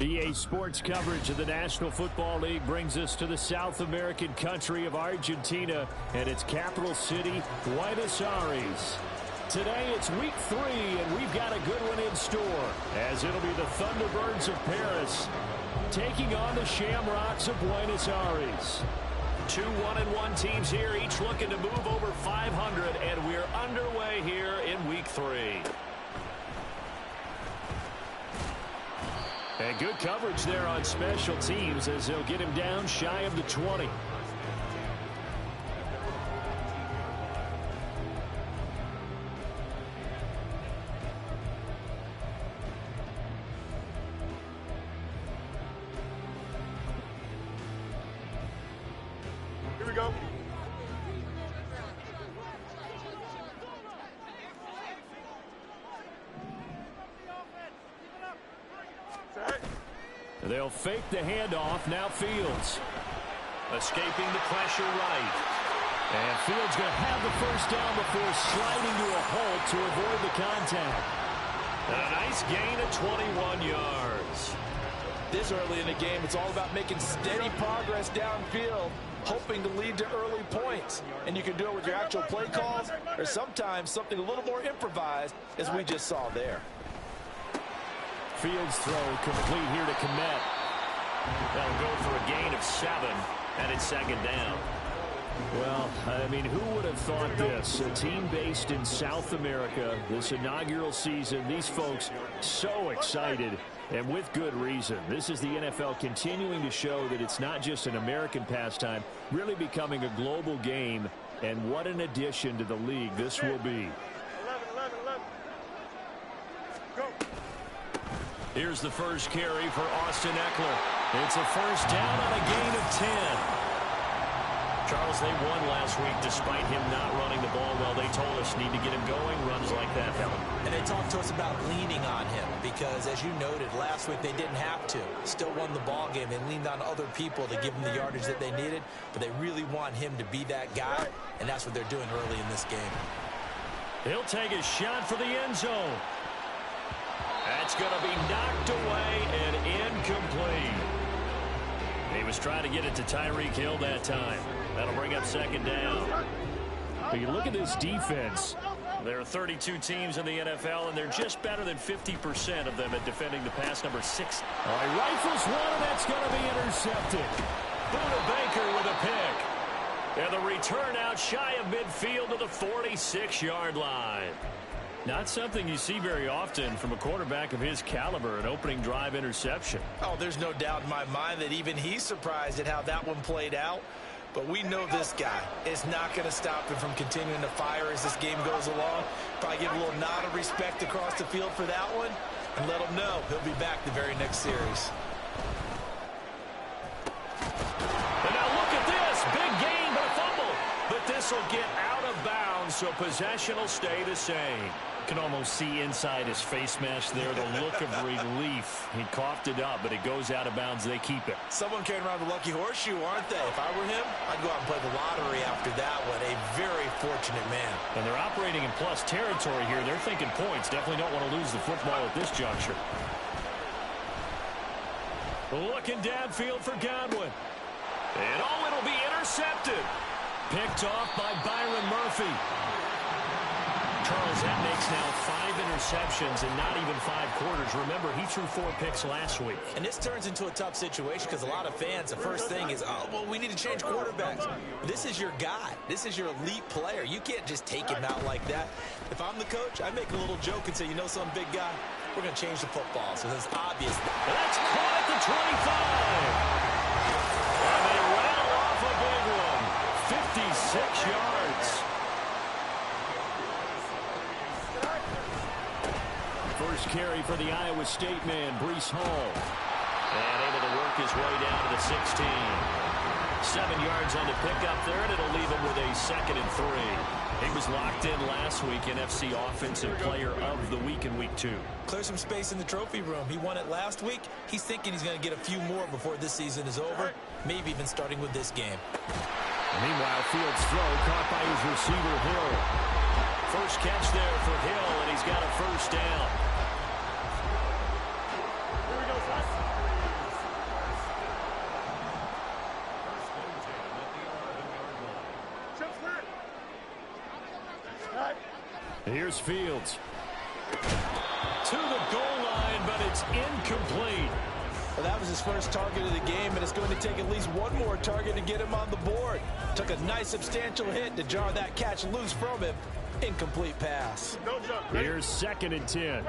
EA Sports coverage of the National Football League brings us to the South American country of Argentina and its capital city, Buenos Aires. Today it's week 3, and we've got a good one in store, as it'll be the Thunderbirds of Paris taking on the Shamrocks of Buenos Aires. Two 1-1 teams here, each looking to move over 500, and we're underway here in week 3. And good coverage there on special teams as they'll get him down shy of the 20. Here we go. They'll fake the handoff. Now Fields. Escaping the pressure right. And Fields going to have the first down before sliding to a halt to avoid the contact. And a nice gain of 21 yards. This early in the game, it's all about making steady progress downfield, hoping to lead to early points. And you can do it with your actual play calls, or sometimes something a little more improvised, as we just saw there. Fields throw complete here to Komet. They'll go for a gain of 7, and it's second down. Well, I mean, who would have thought this? A team based in South America, this inaugural season, these folks so excited, and with good reason. This is the NFL continuing to show that it's not just an American pastime, really becoming a global game, and what an addition to the league this will be. 11. Go. Here's the first carry for Austin Eckler. It's a first down on a gain of 10. Charles, they won last week despite him not running the ball well. They told us need to get him going. Runs like that help. And they talked to us about leaning on him because, as you noted, last week they didn't have to. Still won the ball game. They leaned on other people to give them the yardage that they needed, but they really want him to be that guy, and that's what they're doing early in this game. He'll take a shot for the end zone. That's going to be knocked away and incomplete. He was trying to get it to Tyreek Hill that time. That'll bring up second down. But you look at this defense. There are 32 teams in the NFL, and they're just better than 50% of them at defending the pass. Number 6. All right, rifles one, and that's going to be intercepted. Buda Baker with a pick. And the return out shy of midfield to the 46-yard line. Not something you see very often from a quarterback of his caliber, an opening drive interception. Oh, there's no doubt in my mind that even he's surprised at how that one played out. But we know this guy is not going to stop him from continuing to fire as this game goes along. Probably give a little nod of respect across the field for that one and let him know he'll be back the very next series. And now look at this. Big gain, but a fumble. But this will get out of bounds, so possession will stay the same. You can almost see inside his face mask there the look of relief. He coughed it up, but it goes out of bounds. They keep it. Someone carrying around the lucky horseshoe, aren't they? If I were him, I'd go out and play the lottery after that one. A very fortunate man. And they're operating in plus territory here. They're thinking points. Definitely don't want to lose the football at this juncture. Looking downfield for Godwin. And it'll be intercepted. Picked off by Byron Murphy. Charles, that makes now 5 interceptions in not even 5 quarters. Remember, he threw 4 picks last week. And this turns into a tough situation because a lot of fans, the first thing is, oh, well, we need to change quarterbacks. This is your guy. This is your elite player. You can't just take him out like that. If I'm the coach, I'd make a little joke and say, you know some big guy, we're going to change the football. So it's obvious. That's caught at the 25. And they rattle off a big one. 56 yards. First carry for the Iowa State man, Breece Hall. And able to work his way down to the 16. 7 yards on the pickup there, and it'll leave him with a 2nd and 3. He was locked in last week, NFC Offensive Player of the Week in Week 2. Clear some space in the trophy room. He won it last week. He's thinking he's going to get a few more before this season is over, maybe even starting with this game. Meanwhile, Fields' throw caught by his receiver, Hill. First catch there for Hill, and he's got a first down. Here we go, son. Here's Fields. To the goal line, but it's incomplete. Well, that was his first target of the game, and it's going to take at least one more target to get him on the board. Took a nice substantial hit to jar that catch loose from him. Incomplete pass. Here's 2nd and 10.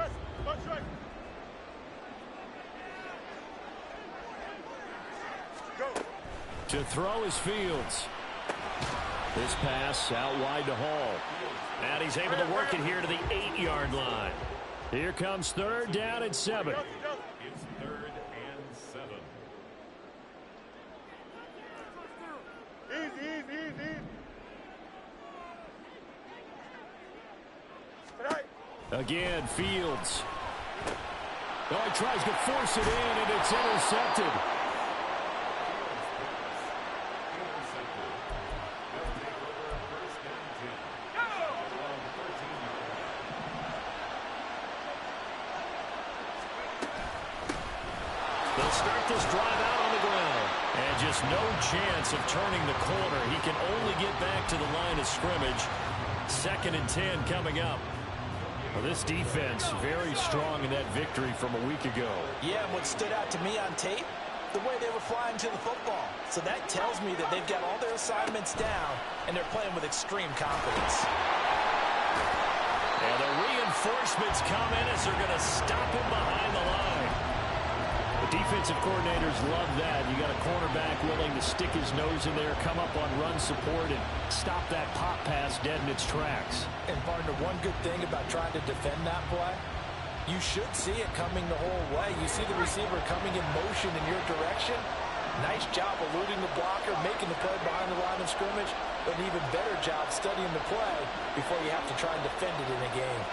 To throw is Fields. This pass out wide to Hall. And he's able to work it here to the 8-yard line. Here comes 3rd down and 7. It's 3rd and 7. Easy. Again, Fields. Oh, he tries to force it in, and it's intercepted. They'll start this drive out on the ground. And just no chance of turning the corner. He can only get back to the line of scrimmage. 2nd and 10 coming up. Well, this defense very strong in that victory from a week ago. Yeah, and what stood out to me on tape, the way they were flying to the football. So that tells me that they've got all their assignments down, and they're playing with extreme confidence. And the reinforcements come in as they're going to stop him behind the line. The defensive coordinators love that. You got a cornerback willing to stick his nose in there, come up on run support, and stop that pop pass dead in its tracks. And, partner, one good thing about trying to defend that play, you should see it coming the whole way. You see the receiver coming in motion in your direction. Nice job eluding the blocker, making the play behind the line of scrimmage, but an even better job studying the play before you have to try and defend it in a game.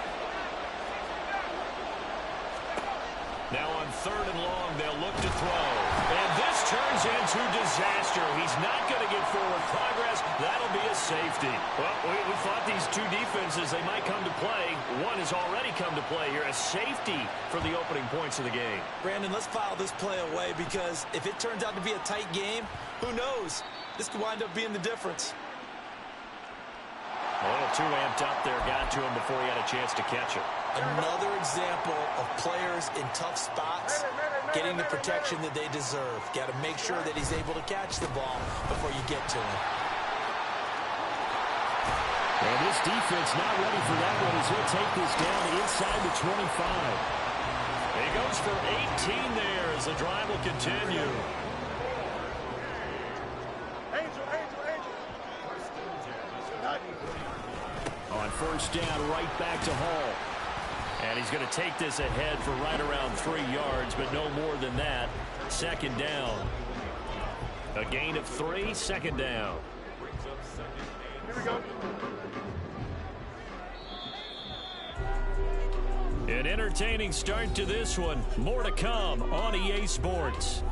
Now on 3rd and long, they'll look to throw. And this turns into disaster. He's not going to get forward progress. That'll be a safety. Well, we thought these two defenses, they might come to play. One has already come to play here. A safety for the opening points of the game. Brandon, let's file this play away because if it turns out to be a tight game, who knows? This could wind up being the difference. A little too amped up there. Got to him before he had a chance to catch it. Another example of players in tough spots getting the protection that they deserve. Got to make sure that he's able to catch the ball before you get to him. And this defense not ready for that one as he'll take this down inside the 25. He goes for 18 there as the drive will continue. On 1st down, right back to Hall. And he's going to take this ahead for right around 3 yards, but no more than that. 2nd down. A gain of 3, 2nd down. Here we go. An entertaining start to this one. More to come on EA Sports.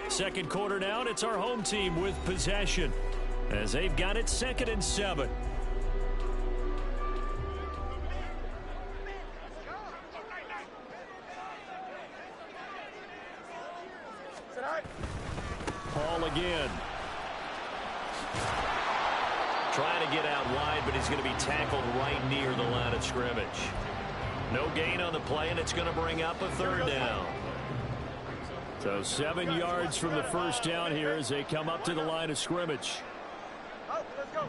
2nd quarter down, it's our home team with possession as they've got it 2nd and 7. Hall again. Trying to get out wide, but he's going to be tackled right near the line of scrimmage. No gain on the play, and it's going to bring up a 3rd down. So 7 yards from the 1st down here as they come up to the line of scrimmage. Let's go.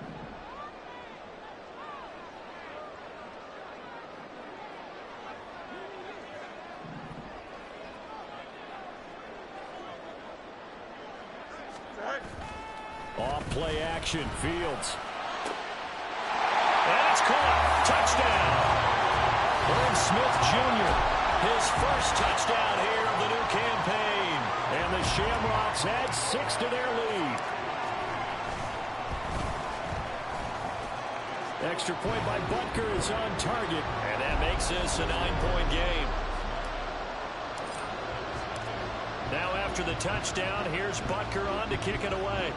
Off play action, Fields. And it's caught. Touchdown. Aaron Smith Jr. His first touchdown here of the new campaign. And the Shamrocks add 6 to their lead. Extra point by Butker is on target. And that makes this a 9-point game. Now after the touchdown, here's Butker on to kick it away.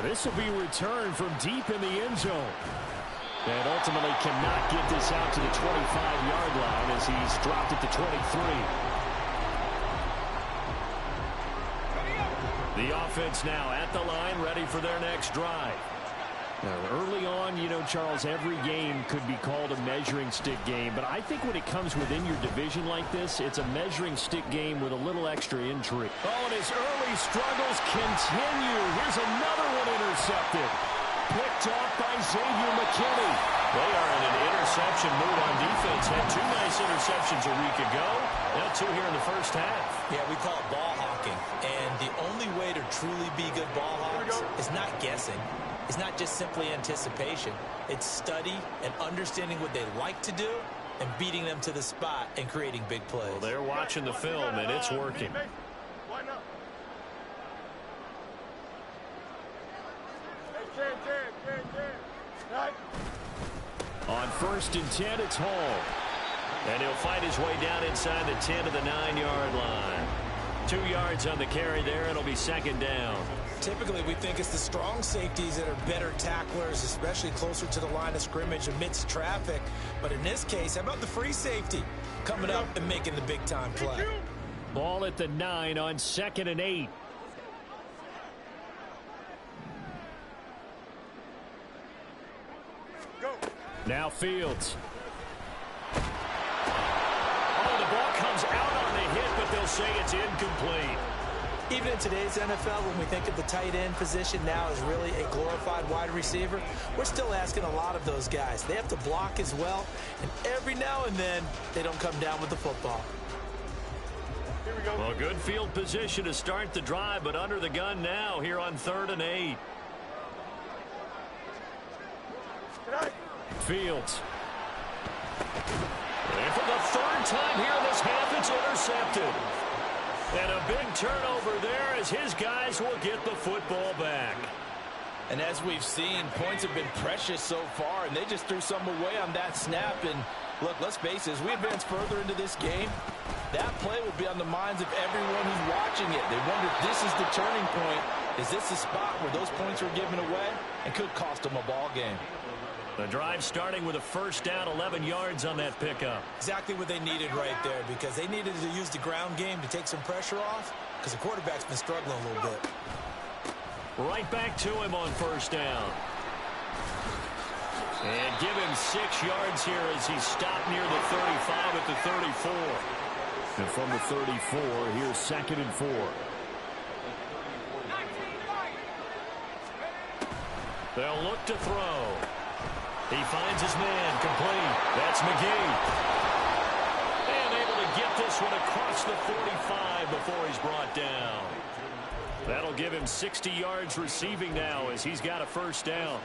This will be returned from deep in the end zone. And ultimately cannot get this out to the 25-yard line as he's dropped at the 23. The offense now at the line, ready for their next drive. Now, early on, you know, Charles, every game could be called a measuring stick game. But I think when it comes within your division like this, it's a measuring stick game with a little extra intrigue. Oh, and his early struggles continue. Here's another one intercepted. Picked off by Xavier McKinney. They are in an interception mood on defense. Had 2 nice interceptions a week ago. Now 2 here in the first half. Yeah, we call it ball hawking. And the only way to truly be good ball hawks is not guessing. It's not just simply anticipation. It's study and understanding what they like to do and beating them to the spot and creating big plays. Well, they're watching the film, and it's working. On 1st and 10, it's Hall. And he'll fight his way down inside the 10 to the 9-yard line. 2 yards on the carry there. It'll be 2nd down. Typically, we think it's the strong safeties that are better tacklers, especially closer to the line of scrimmage amidst traffic. But in this case, how about the free safety coming up and making the big-time play? Ball at the 9 on 2nd and 8. Go. Now Fields. Oh, the ball comes out on the hit, but they'll say it's incomplete. Even in today's NFL, when we think of the tight end position now as really a glorified wide receiver, we're still asking a lot of those guys. They have to block as well, and every now and then, they don't come down with the football. Here we go. Well, good field position to start the drive, but under the gun now here on 3rd and 8. Fields. And for the 3rd time here in this half, it's intercepted. And a big turnover there as his guys will get the football back. And as we've seen, points have been precious so far, and they just threw some away on that snap. And look, let's face it, as we advance further into this game, that play will be on the minds of everyone who's watching it. They wonder if this is the turning point. Is this the spot where those points are given away and could cost them a ball game? The drive starting with a 1st down, 11 yards on that pickup. Exactly what they needed right there, because they needed to use the ground game to take some pressure off, because the quarterback's been struggling a little bit. Right back to him on 1st down. And give him 6 yards here as he stopped near the 35 at the 34. And from the 34, here's 2nd and 4. They'll look to throw. He finds his man, complete. That's McGee. And able to get this one across the 45 before he's brought down. That'll give him 60 yards receiving now as he's got a 1st down.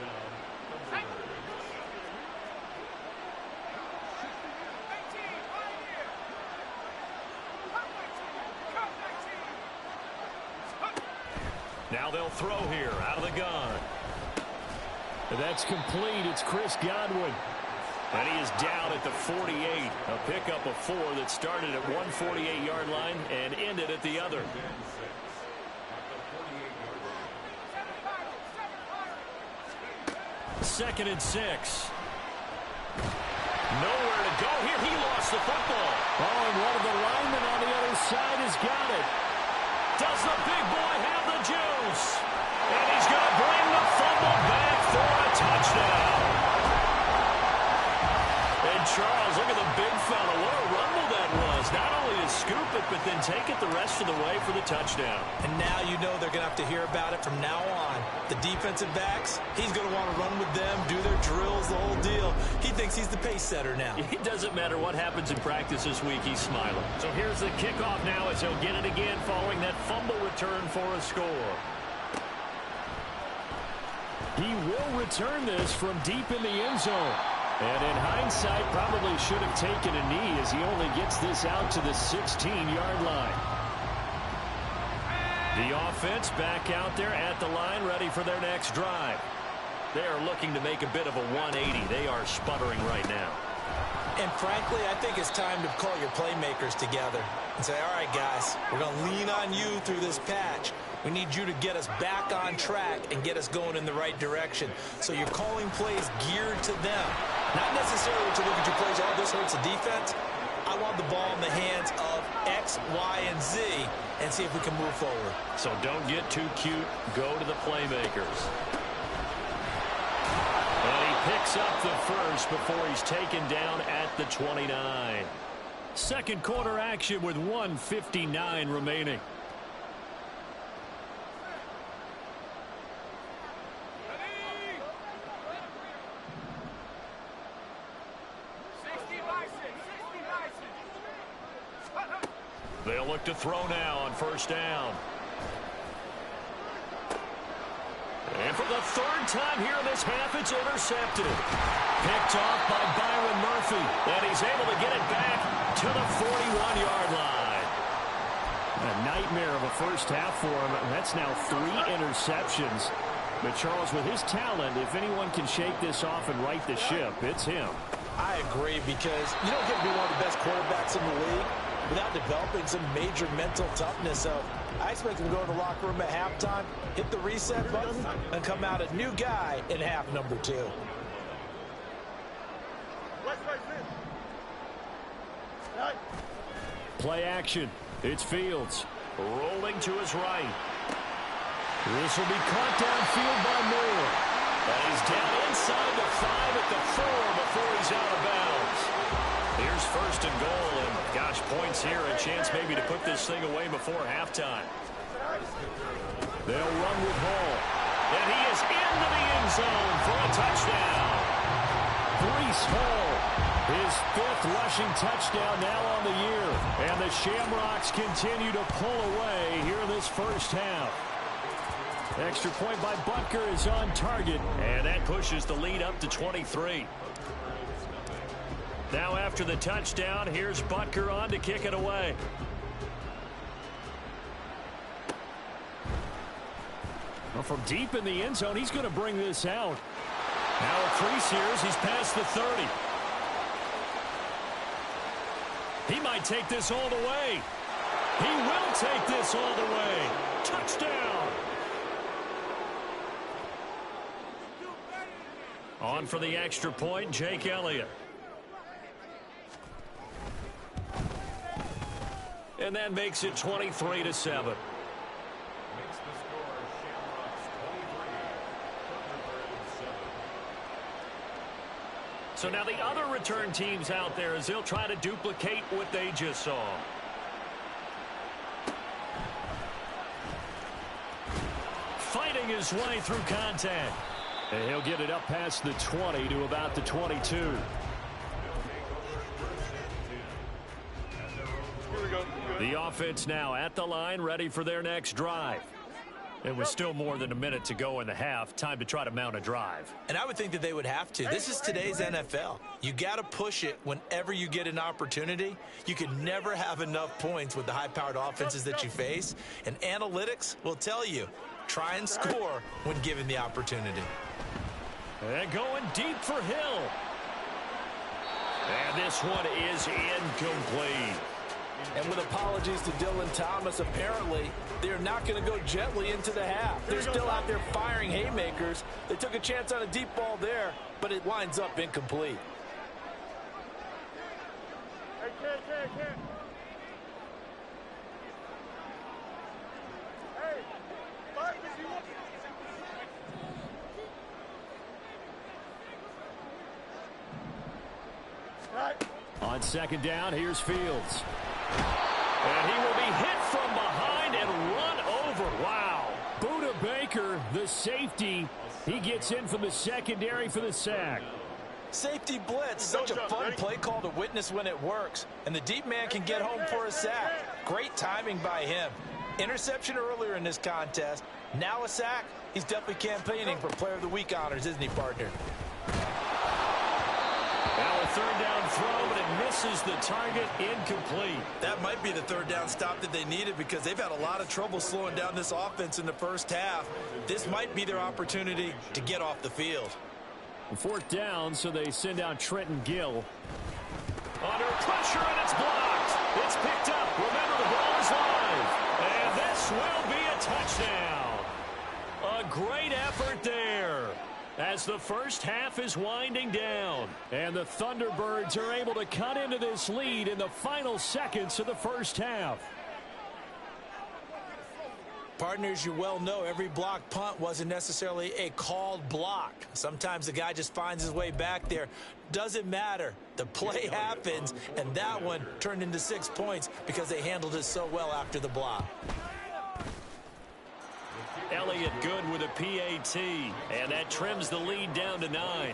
Now they'll throw here out of the gun. That's complete. It's Chris Godwin. And he is down at the 48. A pickup of 4 that started at one 48-yard line and ended at the other. Second and 6. Nowhere to go here. He lost the football. Oh, and one of the linemen on the other side has got it. Does the big boy have the juice? And he's going to bring the fumble back for a touchdown. And Charles, look at the big fella. What a rumble that was. Not only to scoop it, but then take it the rest of the way for the touchdown. And now you know they're going to have to hear about it from now on. The defensive backs, he's going to want to run with them, do their drills, the whole deal. He thinks he's the pace setter now. It doesn't matter what happens in practice this week, he's smiling. So here's the kickoff now as he'll get it again following that fumble return for a score. He will return this from deep in the end zone. And in hindsight, probably should have taken a knee as he only gets this out to the 16-yard line. The offense back out there at the line, ready for their next drive. They are looking to make a bit of a 180. They are sputtering right now. And frankly, I think it's time to call your playmakers together and say, all right, guys, we're going to lean on you through this patch. We need you to get us back on track and get us going in the right direction. So you're calling plays geared to them. Not necessarily to look at your plays, oh, this hurts the defense. I want the ball in the hands of X, Y, and Z. and see if we can move forward. So don't get too cute. Go to the playmakers. And he picks up the first before he's taken down at the 29. Second quarter action with 1:59 remaining. They'll look to throw now on first down. And for the third time here in this half, it's intercepted. Picked off by Byron Murphy. And he's able to get it back to the 41-yard line. A nightmare of a first half for him. That's now 3 interceptions. But Charles, with his talent, if anyone can shake this off and right the ship, it's him. I agree, because you don't get to be one of the best quarterbacks in the league without developing some major mental toughness. So I expect him to go to the locker room at halftime, hit the reset button, and come out a new guy in half number 2. Play action. It's Fields. Rolling to his right. This will be caught downfield by Moore. And he's down inside the 5 at the 4 before he's out of bounds. Here's first and goal, and gosh, points here, a chance maybe to put this thing away before halftime. They'll run with Hall. And he is into the end zone for a touchdown. Breece Hall, his 5th rushing touchdown now on the year. And the Shamrocks continue to pull away here in this first half. Extra point by Butker is on target, and that pushes the lead up to 23. Now after the touchdown, here's Butker on to kick it away. Well, from deep in the end zone, he's going to bring this out. Now a crease here as he's past the 30. He might take this all the way. He will take this all the way. Touchdown. On for the extra point, Jake Elliott. And that makes it 23-7. Makes the score Shamrocks 23, Thunderbirds 7. So now the other return teams out there as they'll try to duplicate what they just saw. Fighting his way through contact. And he'll get it up past the 20 to about the 22. Here we go. The offense now at the line, ready for their next drive. It was still more than a minute to go in the half. Time to try to mount a drive. And I would think that they would have to. This is today's NFL. You got to push it whenever you get an opportunity. You can never have enough points with the high-powered offenses that you face. And analytics will tell you, try and score when given the opportunity. And going deep for Hill. And this one is incomplete. And with apologies to Dylan Thomas, apparently they're not going to go gently into the half. They're still out there firing haymakers. They took a chance on a deep ball there, but it winds up incomplete. On second down, here's Fields. And he will be hit from behind and run over. Wow. Buda Baker, the safety, he gets in from the secondary for the sack. Safety blitz, such a fun play call to witness when it works. And the deep man can get home for a sack. Great timing by him. Interception earlier in this contest. Now a sack. He's definitely campaigning for Player of the Week honors, isn't he, partner? Now a third down throw, but it misses the target. Incomplete. That might be the third down stop that they needed because they've had a lot of trouble slowing down this offense in the first half. This might be their opportunity to get off the field. Fourth down, so they send out Trenton Gill. Under pressure, and it's blocked. It's picked up. Remember, the ball is live. And this will be a touchdown. A great effort there as the first half is winding down. And the Thunderbirds are able to cut into this lead in the final seconds of the first half. Partners, you well know every block punt wasn't necessarily a called block. Sometimes the guy just finds his way back there. Doesn't matter. The play happens, and that one turned into 6 points because they handled it so well after the block. Elliott good with a PAT, and that trims the lead down to 9.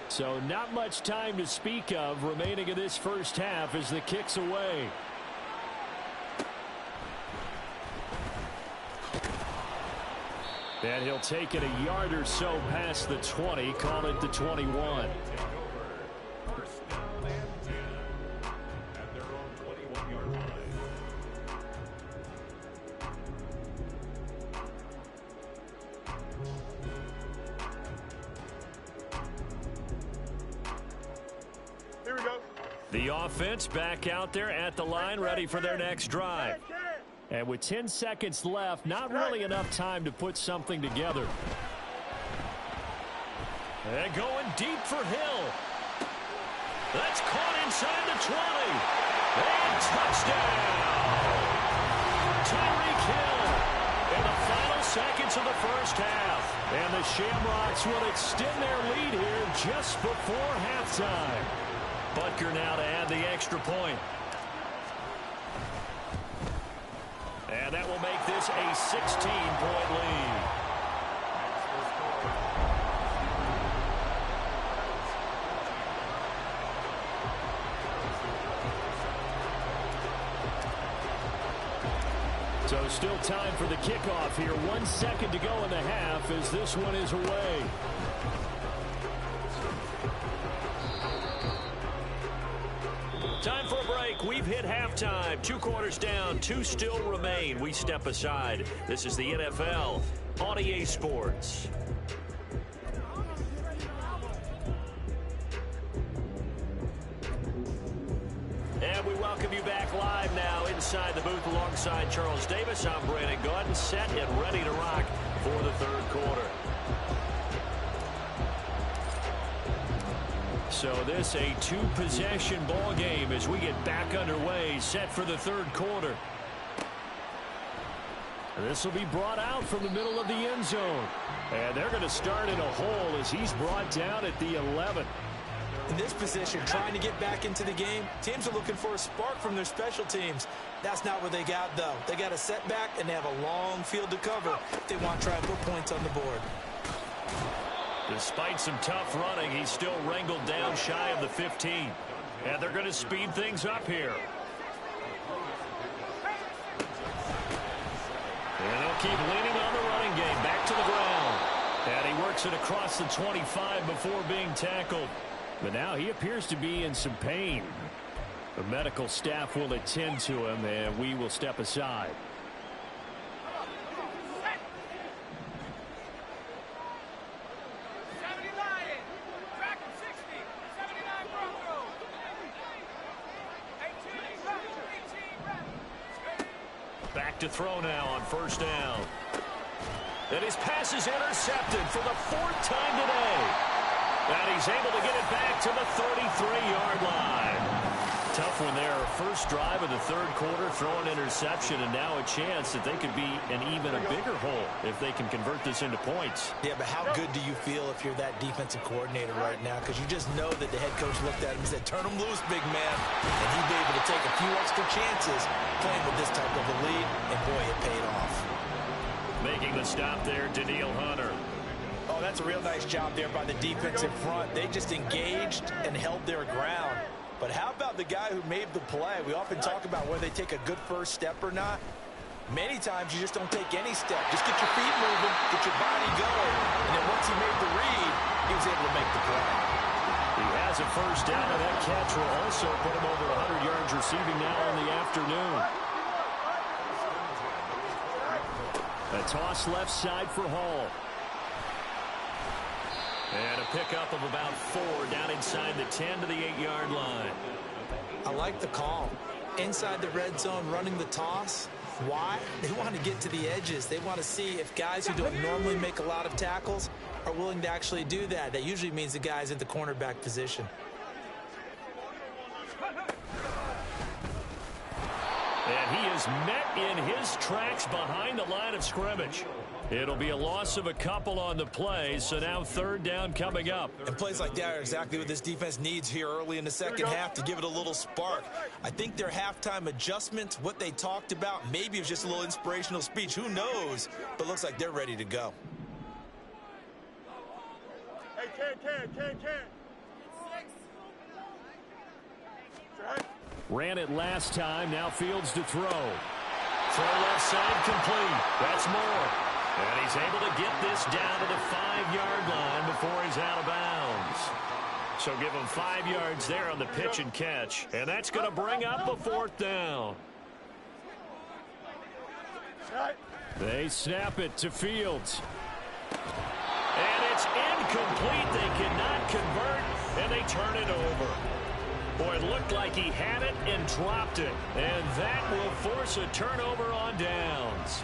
So not much time to speak of remaining in this first half as the kick's away. And he'll take it a yard or so past the 20, call it the 21. The offense back out there at the line, ready for their next drive. And with 10 seconds left, not really enough time to put something together. And going deep for Hill. That's caught inside the 20. And touchdown! Tyreek Hill in the final seconds of the first half. And the Shamrocks will extend their lead here just before halftime. Butker now to add the extra point. And that will make this a 16-point lead. So still time for the kickoff here. 1 second to go in the half as this one is away. Time for a break. We've hit halftime. 2 quarters down. 2 still remain. We step aside. This is the NFL on EA Sports. And we welcome you back live now inside the booth alongside Charles Davis. I'm Brandon Gaudin, set and ready to rock for the third quarter. So this a 2-possession ball game as we get back underway, set for the third quarter. This will be brought out from the middle of the end zone. And they're going to start in a hole as he's brought down at the 11. In this position, trying to get back into the game, teams are looking for a spark from their special teams. That's not what they got, though. They got a setback, and they have a long field to cover if they want to try and put points on the board. Despite some tough running, he's still wrangled down shy of the 15. And they're going to speed things up here. And they'll keep leaning on the running game. Back to the ground. And he works it across the 25 before being tackled. But now he appears to be in some pain. The medical staff will attend to him, and we will step aside. Back to throw now on first down. And his pass is intercepted for the 4th time today. And he's able to get it back to the 33-yard line. Tough one there. First drive of the third quarter, throw an interception, and now a chance that they could be an even a bigger hole if they can convert this into points. Yeah, but how good do you feel if you're that defensive coordinator right now? Because you just know that the head coach looked at him and said, turn him loose, big man. And he'd be able to take a few extra chances playing with this type of a lead, and boy, it paid off. Making the stop there, Danielle Hunter. Oh, that's a real nice job there by the defense in front. They just engaged and held their ground. But how about the guy who made the play? We often talk about whether they take a good first step or not. Many times you just don't take any step. Just get your feet moving, get your body going. And then once he made the read, he was able to make the play. He has a first down, and that catch will also put him over 100 yards receiving now in the afternoon. A toss left side for Hall. And a pickup of about 4 down inside the 10 to the 8-yard line. I like the call. Inside the red zone, running the toss. Why? They want to get to the edges. They want to see if guys who don't normally make a lot of tackles are willing to actually do that. That usually means the guy's in the cornerback position. And he is met in his tracks behind the line of scrimmage. It'll be a loss of a couple on the play, so now third down coming up. And plays like that are exactly what this defense needs here early in the second half to give it a little spark. I think their halftime adjustments, what they talked about, maybe it was just a little inspirational speech. Who knows? But looks like they're ready to go. Hey, Ken. Ran it last time. Now Fields to throw. Throw left side complete. That's Moore. And he's able to get this down to the 5-yard line before he's out of bounds. So give him 5 yards there on the pitch and catch. And that's going to bring up a fourth down. They snap it to Fields. And it's incomplete. They cannot convert, and they turn it over. Boy, it looked like he had it and dropped it. And that will force a turnover on downs.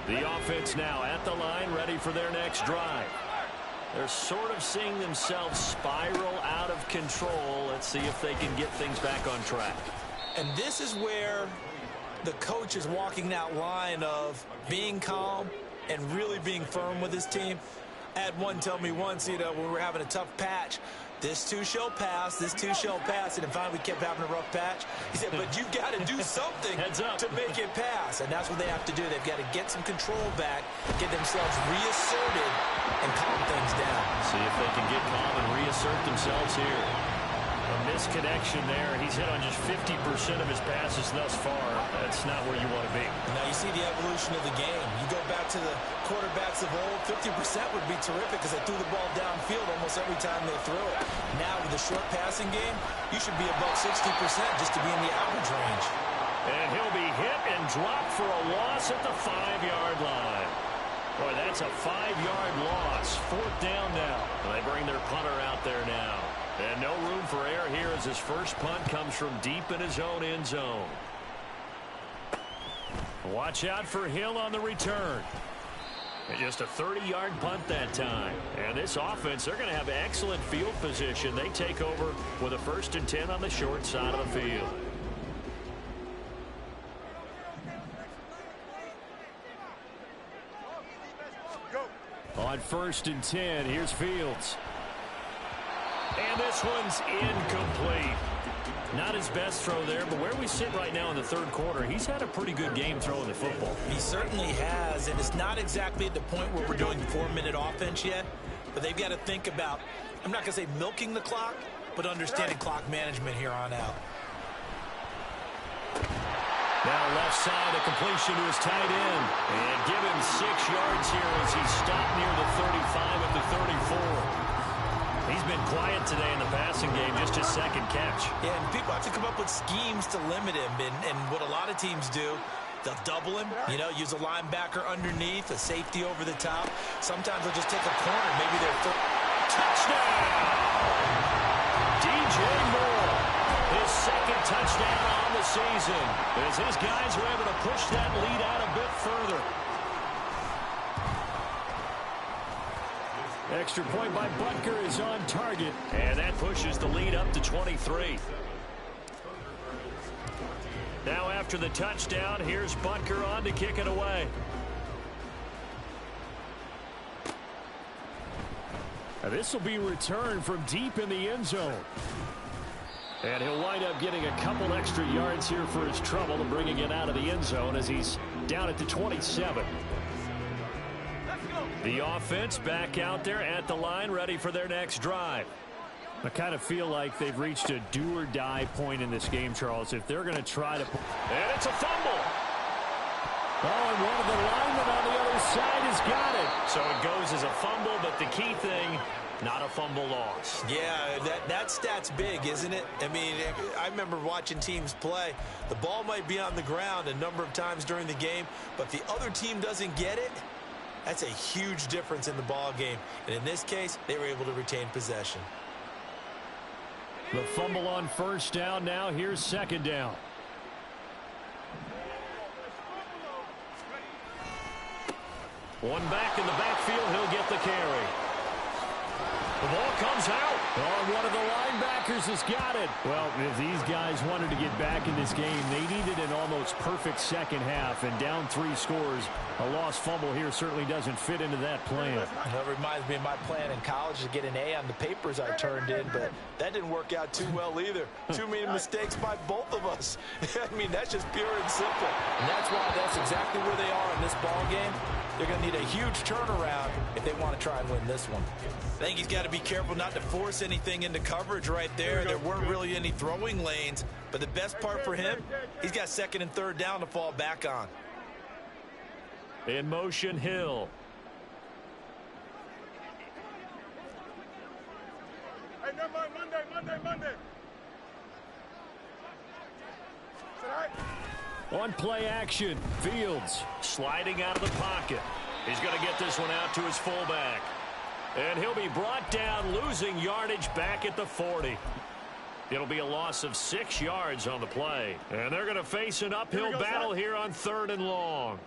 The offense now at the line, ready for their next drive. They're sort of seeing themselves spiral out of control. Let's see if they can get things back on track. And this is where the coach is walking that line of being calm and really being firm with his team. I had one tell me once, when we were having a tough patch, this too shall pass, this too shall pass, and then finally we kept having a rough patch. He said, but you've got to do something to make it pass, and that's what they have to do. They've got to get some control back, get themselves reasserted, and calm things down. See if they can get calm and reassert themselves here. A misconnection there. He's hit on just 50% of his passes thus far. That's not where you want to be. Now you see the evolution of the game. You go back to the quarterbacks of old, 50% would be terrific because they threw the ball downfield almost every time they threw it. Now with the short passing game, you should be above 60% just to be in the average range. And he'll be hit and dropped for a loss at the 5-yard line. Boy, that's a 5-yard loss. Fourth down now. They bring their punter out there now. And no room for error here as his first punt comes from deep in his own end zone. Watch out for Hill on the return. And just a 30-yard punt that time. And this offense, they're going to have excellent field position. They take over with a 1st and 10 on the short side of the field. On 1st and 10, here's Fields. And this one's incomplete. Not his best throw there, but where we sit right now in the third quarter, he's had a pretty good game throwing the football. He certainly has, and it's not exactly at the point where we're doing 4-minute offense yet, but they've got to think about, I'm not going to say milking the clock, but understanding clock management here on out. Now left side, a completion to his tight end. And give him 6 yards here as he stopped near the 35 at the 34. He's been quiet today in the passing game, just his second catch. Yeah, and people have to come up with schemes to limit him. And what a lot of teams do, they'll double him, use a linebacker underneath, a safety over the top. Sometimes they'll just take a corner. Maybe they're touchdown! DJ Moore, his second touchdown on the season, as his guys were able to push that lead out a bit further. Extra point by Butker is on target, and that pushes the lead up to 23. Now after the touchdown, here's Butker on to kick it away. Now this will be returned from deep in the end zone. And he'll wind up getting a couple extra yards here for his trouble and bringing it out of the end zone as he's down at the 27. The offense back out there at the line, ready for their next drive. I kind of feel like they've reached a do-or-die point in this game, Charles, if they're going to try to... And it's a fumble! Oh, and one of the linemen on the other side has got it. So it goes as a fumble, but the key thing, not a fumble loss. Yeah, that stat's big, isn't it? I mean, I remember watching teams play. The ball might be on the ground a number of times during the game, but if the other team doesn't get it, that's a huge difference in the ball game. And in this case, they were able to retain possession. The fumble on first down. Now here's second down. One back in the backfield. He'll get the carry. The ball comes out. Oh, one of the linebackers has got it. Well, if these guys wanted to get back in this game, they needed an almost perfect second half, and down 3 scores. A lost fumble here certainly doesn't fit into that plan. That reminds me of my plan in college to get an A on the papers I turned in, but that didn't work out too well either. Too many mistakes by both of us. I mean, that's just pure and simple. And that's exactly where they are in this ball game. They're going to need a huge turnaround if they want to try and win this one. I think he's got to be careful not to force anything into coverage right there. There weren't really any throwing lanes, but the best part for him, he's got 2nd and 3rd down to fall back on. In motion, Hill. Hey, never mind, Monday. Say hi. On play action, Fields sliding out of the pocket. He's going to get this one out to his fullback. And he'll be brought down, losing yardage back at the 40. It'll be a loss of 6 yards on the play. And they're going to face an uphill battle here on 3rd and long.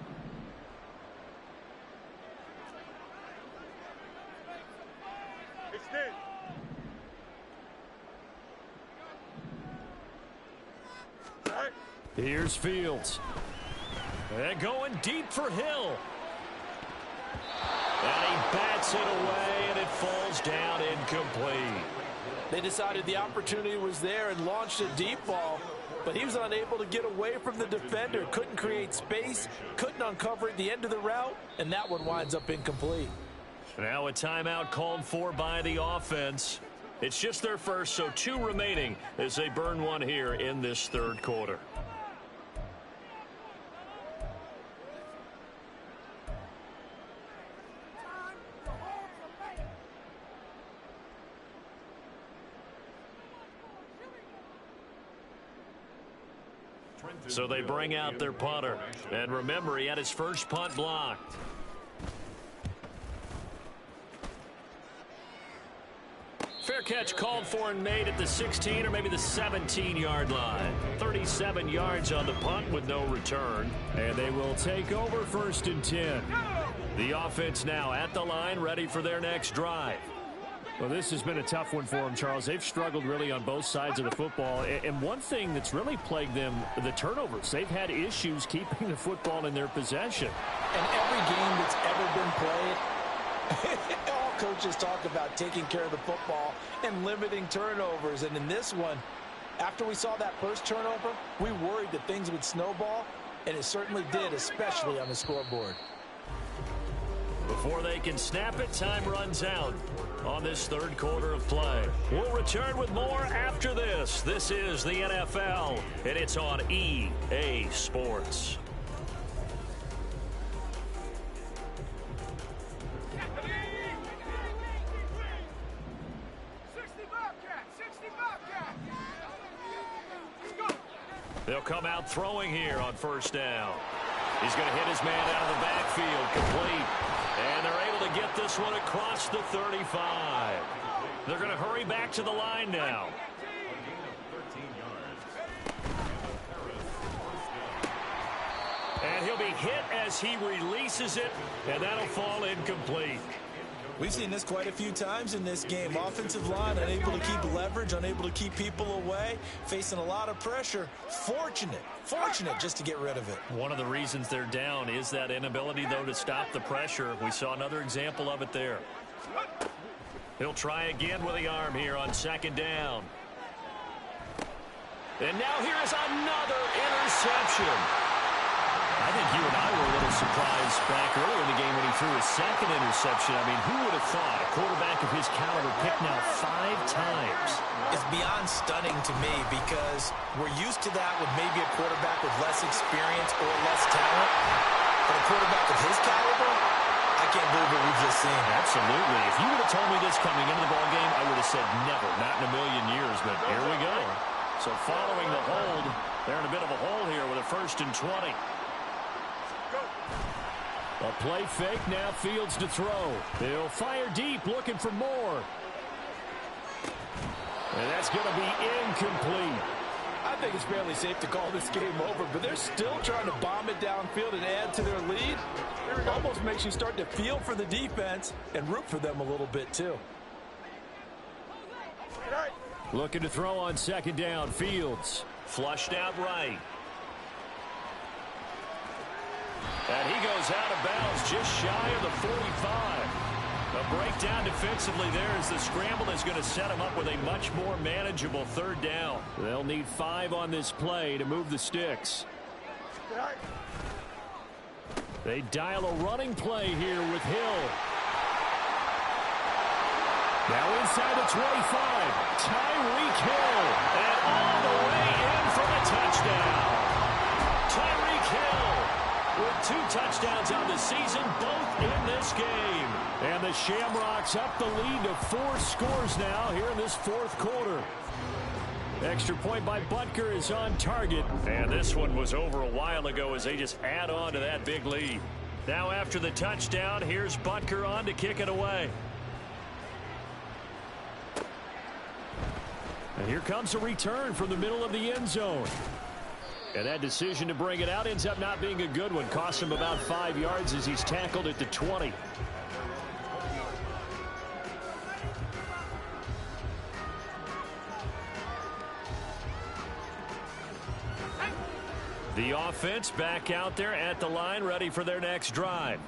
Extend. Say hi. Here's Fields. And going deep for Hill. And he bats it away, and it falls down incomplete. They decided the opportunity was there and launched a deep ball, but he was unable to get away from the defender. Couldn't create space, couldn't uncover at the end of the route, and that one winds up incomplete. Now a timeout called for by the offense. It's just their first, so 2 remaining as they burn one here in this 3rd quarter. So they bring out their punter. And remember, he had his first punt blocked. Fair catch called for and made at the 16 or maybe the 17-yard line. 37 yards on the punt with no return. And they will take over 1st and 10. The offense now at the line, ready for their next drive. Well, this has been a tough one for them, Charles. They've struggled really on both sides of the football. And one thing that's really plagued them, the turnovers. They've had issues keeping the football in their possession. And every game that's ever been played, all coaches talk about taking care of the football and limiting turnovers. And in this one, after we saw that first turnover, we worried that things would snowball, and it certainly did, especially on the scoreboard. Before they can snap it, time runs out on this 3rd quarter of play. We'll return with more after this. This is the NFL, and it's on EA Sports. They'll come out throwing here on 1st down. He's going to hit his man out of the backfield, complete. And they're able to get this one across the 35. They're going to hurry back to the line now. And he'll be hit as he releases it, and that'll fall incomplete. We've seen this quite a few times in this game. Offensive line unable to keep leverage, unable to keep people away, facing a lot of pressure. Fortunate just to get rid of it. One of the reasons they're down is that inability, though, to stop the pressure. We saw another example of it there. He'll try again with the arm here on 2nd down. And now here's another interception. I think you and I were a little surprised back earlier in the game when he threw his 2nd interception. I mean, who would have thought a quarterback of his caliber picked now 5 times? It's beyond stunning to me because we're used to that with maybe a quarterback with less experience or less talent. But a quarterback of his caliber, I can't believe what we've just seen. Absolutely. If you would have told me this coming into the ballgame, I would have said never, not in a million years. But here we go. So following the hold, they're in a bit of a hole here with a 1st and 20. A play fake, now Fields to throw. They'll fire deep, looking for more. And that's going to be incomplete. I think it's fairly safe to call this game over, but they're still trying to bomb it downfield and add to their lead. It almost makes you start to feel for the defense and root for them a little bit, too. Looking to throw on second down. Fields. Flushed out right. And he goes out of bounds just shy of the 45. A breakdown defensively there as the scramble is going to set him up with a much more manageable third down. They'll need 5 on this play to move the sticks. They dial a running play here with Hill. Now inside the 25. Tyreek Hill. And all the way in for a touchdown. Tyreek Hill with 2 touchdowns on the season, both in this game. And the Shamrocks up the lead to 4 scores now here in this fourth quarter. Extra point by Butker is on target. And this one was over a while ago as they just add on to that big lead. Now after the touchdown, here's Butker on to kick it away. And here comes a return from the middle of the end zone. And that decision to bring it out ends up not being a good one. Costs him about 5 yards as he's tackled at the 20. The offense back out there at the line, ready for their next drive.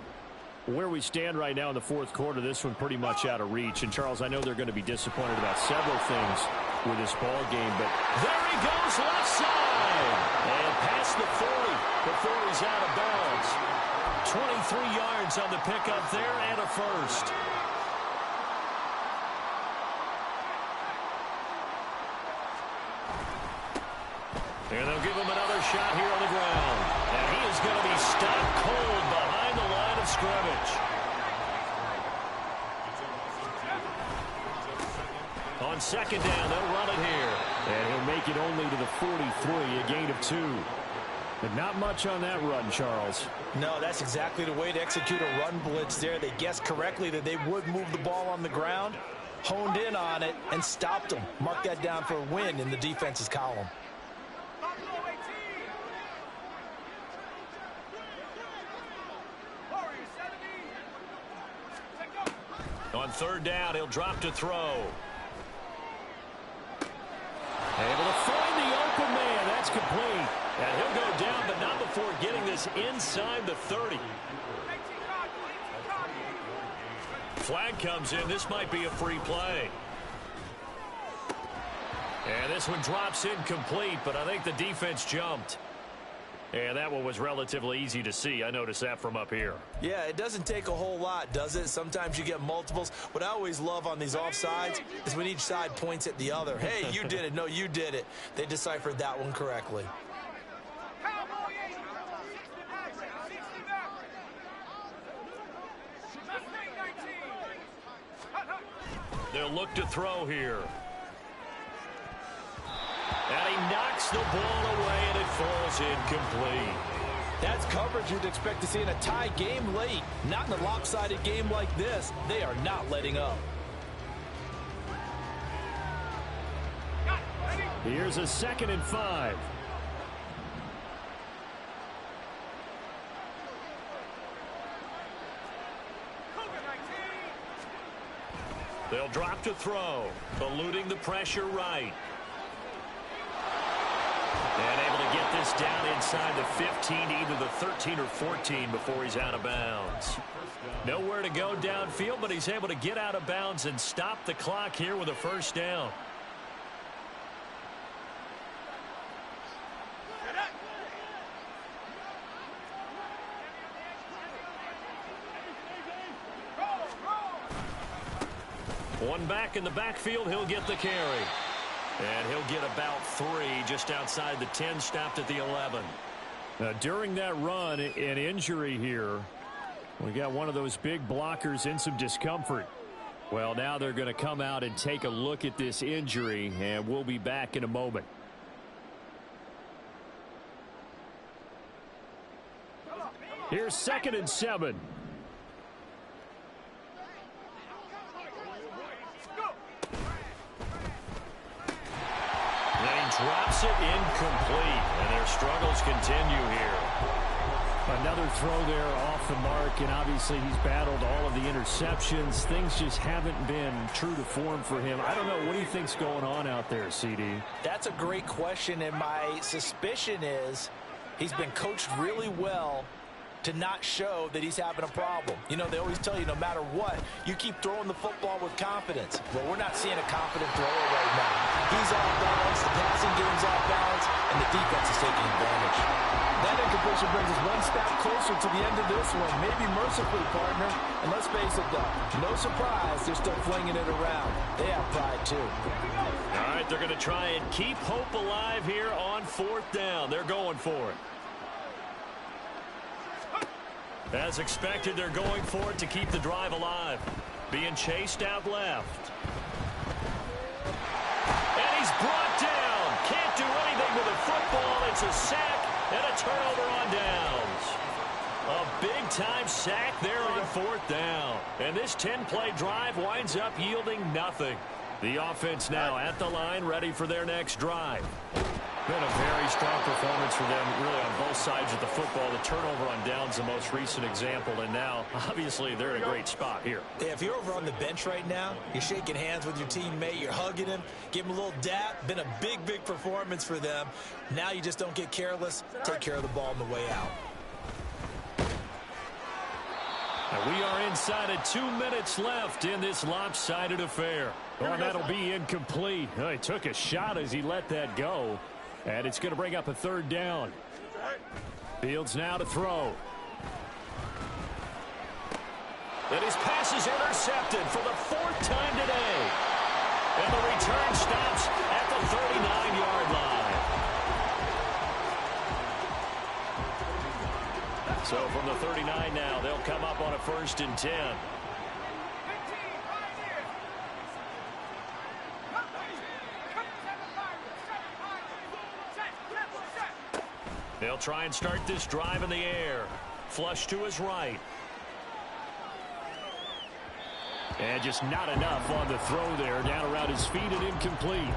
Where we stand right now in the fourth quarter, this one pretty much out of reach. And, Charles, I know they're going to be disappointed about several things with this ball game, but there he goes left side. And past the 40 before he's out of bounds. 23 yards on the pickup there and a first. And they'll give him another shot here on the ground. And he is going to be stopped cold behind the line of scrimmage. On second down, they'll run it here. And he'll make it only to the 43, a gain of 2. But not much on that run, Charles. No, that's exactly the way to execute a run blitz there. They guessed correctly that they would move the ball on the ground, honed in on it, and stopped them. Mark that down for a win in the defense's column. On third down, he'll drop to throw. Able to find the open man. That's complete. And he'll go down, but not before getting this inside the 30. Flag comes in. This might be a free play. And this one drops incomplete, but I think the defense jumped. And that one was relatively easy to see. I noticed that from up here. Yeah, it doesn't take a whole lot, does it? Sometimes you get multiples. What I always love on these offsides is when each side points at the other. Hey, you did it. No, you did it. They deciphered that one correctly. They'll look to throw here. And he knocks the ball away, and it falls incomplete. That's coverage you'd expect to see in a tie game late. Not in a lopsided game like this. They are not letting up. Here's a 2nd and 5. They'll drop to throw, eluding the pressure right. And able to get this down inside the 15, either the 13 or 14 before he's out of bounds. Nowhere to go downfield, but he's able to get out of bounds and stop the clock here with a first down. One back in the backfield, he'll get the carry. And he'll get about 3 just outside the 10, stopped at the 11. During that run, an injury here. We got one of those big blockers in some discomfort. Well, now they're going to come out and take a look at this injury, and we'll be back in a moment. Here's 2nd and 7. Drops it incomplete, and their struggles continue here. Another throw there off the mark, and obviously he's battled all of the interceptions. Things just haven't been true to form for him. I don't know. What do you think's going on out there, CD? That's a great question, and my suspicion is he's been coached really well to not show that he's having a problem. You know, they always tell you no matter what, you keep throwing the football with confidence. Well, we're not seeing a confident thrower right now. He's off balance, the passing game's off balance, and the defense is taking advantage. That incompletion brings us one step closer to the end of this one. Maybe mercifully, partner. And let's face it, though, no surprise, they're still flinging it around. They have pride, too. All right, they're going to try and keep hope alive here on 4th down. They're going for it. As expected, they're going for it to keep the drive alive. Being chased out left. And he's brought down. Can't do anything with the football. It's a sack and a turnover on downs. A big-time sack there on 4th down. And this 10-play drive winds up yielding nothing. The offense now at the line, ready for their next drive. Been a very strong performance for them, really, on both sides of the football. The turnover on downs, the most recent example, and now, obviously, they're in a great spot here. Yeah, if you're over on the bench right now, you're shaking hands with your teammate, you're hugging him, give him a little dap. Been a big, big performance for them. Now you just don't get careless. Take care of the ball on the way out. And we are inside of 2 minutes left in this lopsided affair. Well, that'll be incomplete. Oh, he took a shot as he let that go. And it's going to bring up a 3rd down. Fields now to throw. And his pass is intercepted for the 4th time today. And the return stops at the 39-yard line. So from the 39 now, they'll come up on a 1st and 10. They'll try and start this drive in the air. Flush to his right. And just not enough on the throw there. Down around his feet and incomplete.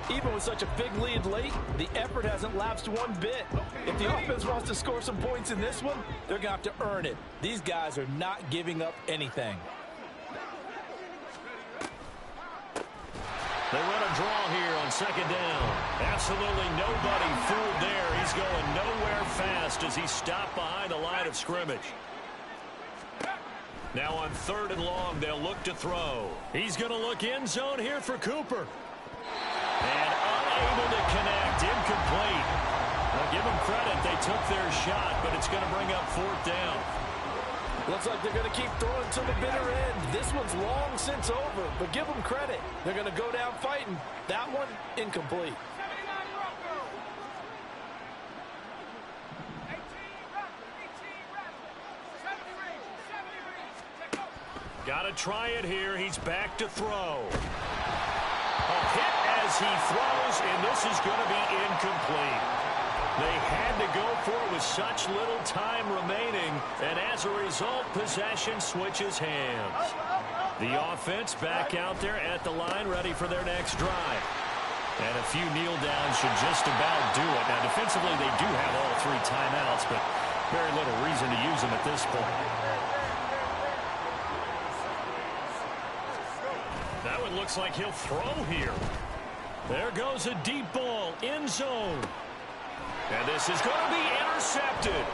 Even with such a big lead late, the effort hasn't lapsed one bit. If the offense wants to score some points in this one, they're going to have to earn it. These guys are not giving up anything. They run a draw here on 2nd down. Absolutely nobody fooled there. He's going nowhere fast as he's stopped behind the line of scrimmage. Now on 3rd and long, they'll look to throw. He's going to look end zone here for Cooper. And unable to connect. Incomplete. Now give them credit. They took their shot, but it's going to bring up 4th down. Looks like they're going to keep throwing to the bitter end. This one's long since over, but give them credit. They're going to go down fighting. That one, incomplete. Got to try it here. He's back to throw. A hit as he throws, and this is going to be incomplete. They had to go for it with such little time remaining, and as a result, possession switches hands. The offense back out there at the line, ready for their next drive. And a few kneel downs should just about do it. Now, defensively, they do have all 3 timeouts, but very little reason to use them at this point. That one looks like he'll throw here. There goes a deep ball, end zone. And this is going to be intercepted.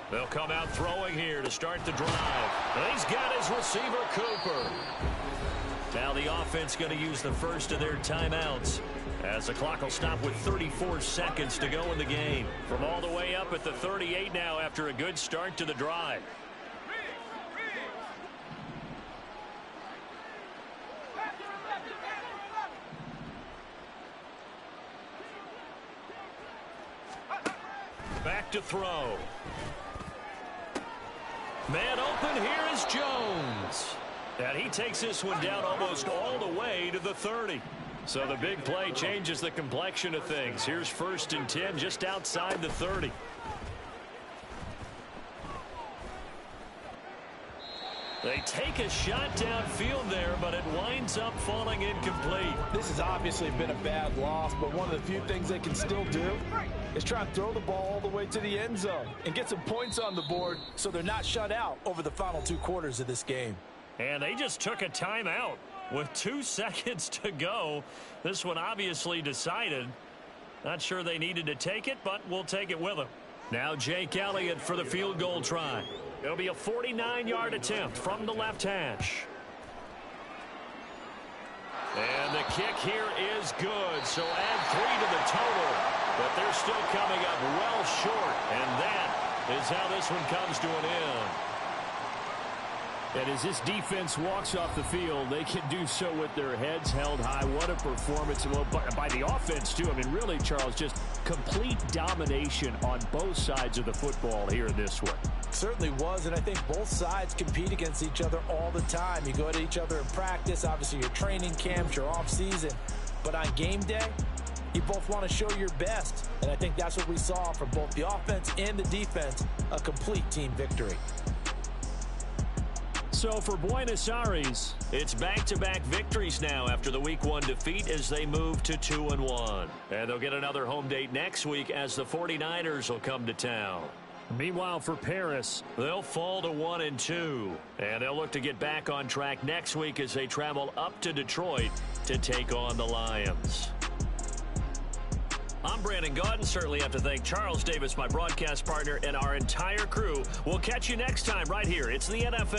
They'll come out throwing here to start the drive. And he's got his receiver, Cooper. Now the offense going to use the first of their timeouts as the clock will stop with 34 seconds to go in the game. From all the way up at the 38 now after a good start to the drive. Back to throw. Man open, here is Jones. And he takes this one down almost all the way to the 30. So the big play changes the complexion of things. Here's 1st and 10 just outside the 30. They take a shot downfield there, but it winds up falling incomplete. This has obviously been a bad loss, but one of the few things they can still do is try and throw the ball all the way to the end zone and get some points on the board so they're not shut out over the final 2 quarters of this game. And they just took a timeout with 2 seconds to go. This one obviously decided. Not sure they needed to take it, but we'll take it with them. Now Jake Elliott for the field goal try. It'll be a 49-yard attempt from the left hash. And the kick here is good, so add 3 to the total. But they're still coming up well short, and that is how this one comes to an end. And as this defense walks off the field, they can do so with their heads held high. What a performance. Well, by the offense, too. I mean, really, Charles, just complete domination on both sides of the football here in this one. Certainly was, and I think both sides compete against each other all the time. You go at each other in practice, obviously your training camps, your off-season. But on game day, you both want to show your best. And I think that's what we saw from both the offense and the defense, a complete team victory. So for Buenos Aires, it's back-to-back victories now after the Week 1 defeat as they move to 2-1. And they'll get another home date next week as the 49ers will come to town. Meanwhile, for Paris, they'll fall to 1-2. And they'll look to get back on track next week as they travel up to Detroit to take on the Lions. I'm Brandon Gaudin. Certainly have to thank Charles Davis, my broadcast partner, and our entire crew. We'll catch you next time right here. It's the NFL.